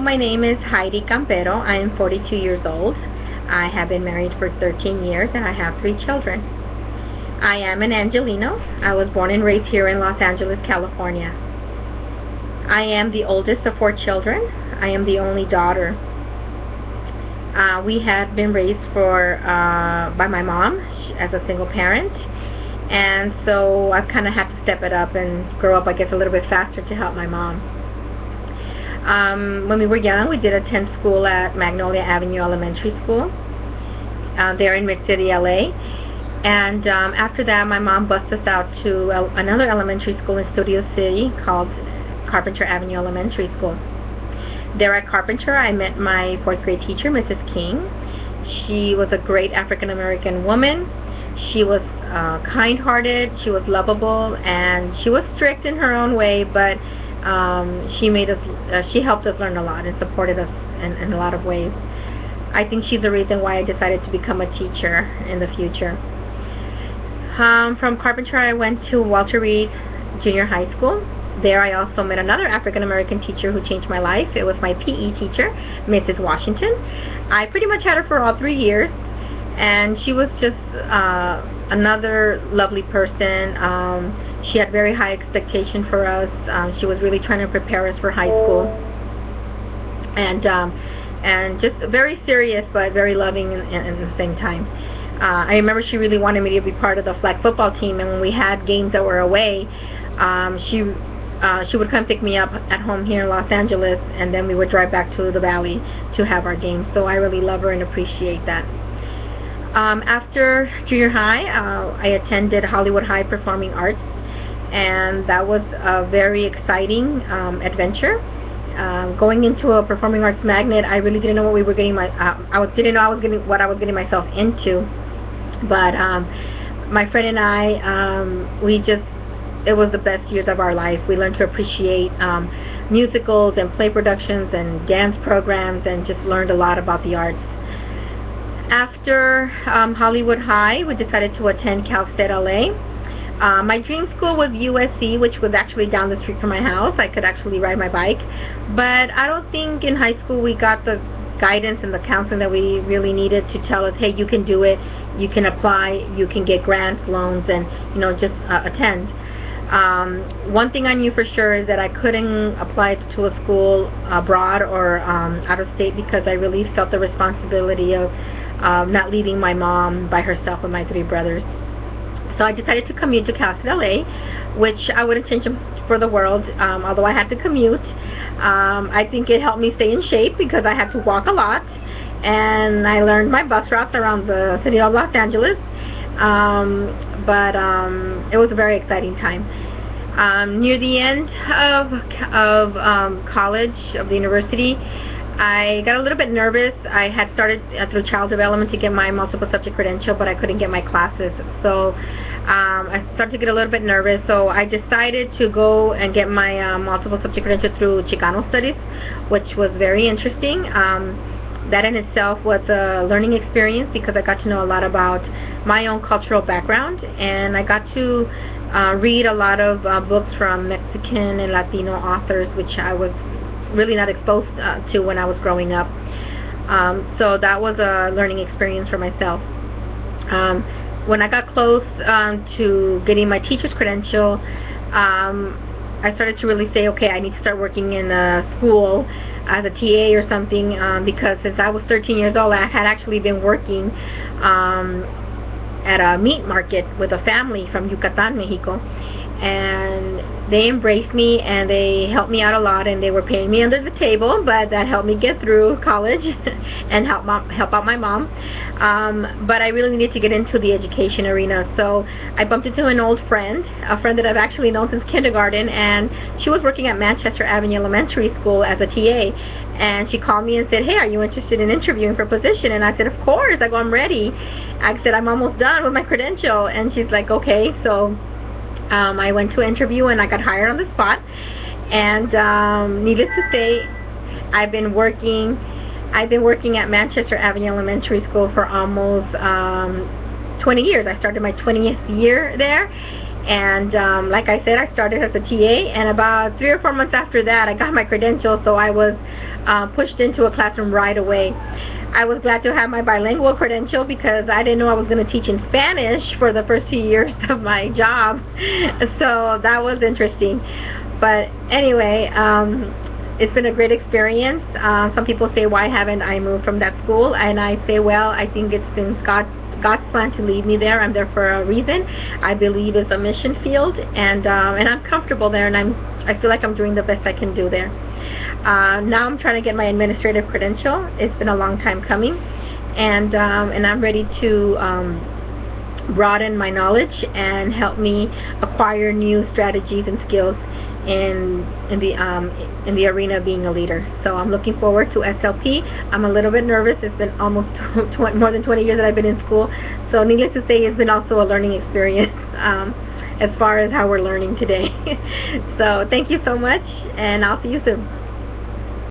My name is Heidi Campero. I am 42 years old. I have been married for 13 years and I have 3 children. I am an Angelino. I was born and raised here in Los Angeles, California. I am the oldest of 4 children. I am the only daughter. We had been raised by my mom as a single parent, and so I kind of had to step it up and grow up, I guess, a little bit faster to help my mom. When we were young, we did attend school at Magnolia Avenue Elementary School there in Mid-City, LA. And after that, my mom bused us out to another elementary school in Studio City called Carpenter Avenue Elementary School. There at Carpenter, I met my 4th grade teacher, Mrs. King. She was a great African-American woman. She was kind-hearted, she was lovable, and she was strict in her own way, but she helped us learn a lot and supported us in a lot of ways. I think she's the reason why I decided to become a teacher in the future. From Carpenter, I went to Walter Reed Junior High School. There I also met another African-American teacher who changed my life. It was my PE teacher, Mrs. Washington. I pretty much had her for all 3 years, and she was just another lovely person. She had very high expectation for us. She was really trying to prepare us for high school, and just very serious but very loving in the same time. I remember she really wanted me to be part of the flag football team, and when we had games that were away, she would come pick me up at home here in Los Angeles, and then we would drive back to the Valley to have our games. So I really love her and appreciate that. After junior high, I attended Hollywood High Performing Arts, and that was a very exciting adventure. Going into a performing arts magnet, I really didn't know what we were getting what I was getting myself into. But my friend and I, it was the best years of our life. We learned to appreciate musicals and play productions and dance programs, and just learned a lot about the arts. After Hollywood High, we decided to attend Cal State LA. My dream school was USC, which was actually down the street from my house. I could actually ride my bike, but I don't think in high school we got the guidance and the counseling that we really needed to tell us, hey, you can do it, you can apply, you can get grants, loans, and just attend. One thing I knew for sure is that I couldn't apply to a school abroad or out of state, because I really felt the responsibility of not leaving my mom by herself with my 3 brothers. So I decided to commute to Cal State LA, which I wouldn't change for the world, although I had to commute. I think it helped me stay in shape because I had to walk a lot, and I learned my bus routes around the city of Los Angeles. But it was a very exciting time. Near the end of college, of the university, I got a little bit nervous. I had started through child development to get my multiple subject credential, but I couldn't get my classes. So I started to get a little bit nervous. So I decided to go and get my multiple subject credential through Chicano Studies, which was very interesting. That in itself was a learning experience because I got to know a lot about my own cultural background, and I got to read a lot of books from Mexican and Latino authors, which I was really not exposed to when I was growing up. So that was a learning experience for myself. When I got close to getting my teacher's credential, I started to really say, okay, I need to start working in a school as a TA or something, because since I was 13 years old, I had actually been working at a meat market with a family from Yucatan, Mexico, and they embraced me and they helped me out a lot, and they were paying me under the table, but that helped me get through college and help out my mom. But I really needed to get into the education arena, so I bumped into an old friend, a friend that I've actually known since kindergarten, and she was working at Manchester Avenue Elementary School as a TA, and she called me and said, hey, are you interested in interviewing for a position? And I said, of course. I go, I'm ready. I said, I'm almost done with my credential. And she's like, okay. So I went to an interview and I got hired on the spot, and needless to say, I've been working at Manchester Avenue Elementary School for almost 20 years. I started my 20th year there, And like I said, I started as a TA, and about 3 or 4 months after that, I got my credentials, so I was pushed into a classroom right away. I was glad to have my bilingual credential because I didn't know I was going to teach in Spanish for the first 2 years of my job, so that was interesting. But anyway, it's been a great experience. Some people say, why haven't I moved from that school? And I say, well, I think it's been God's plan to lead me there. I'm there for a reason. I believe it's a mission field, and I'm comfortable there, and I feel like I'm doing the best I can do there. Now I'm trying to get my administrative credential. It's been a long time coming, and I'm ready to broaden my knowledge and help me acquire new strategies and skills in the arena of being a leader. So I'm looking forward to SLP. I'm a little bit nervous. It's been almost more than 20 years that I've been in school, so needless to say, it's been also a learning experience as far as how we're learning today. So thank you so much, and I'll see you soon.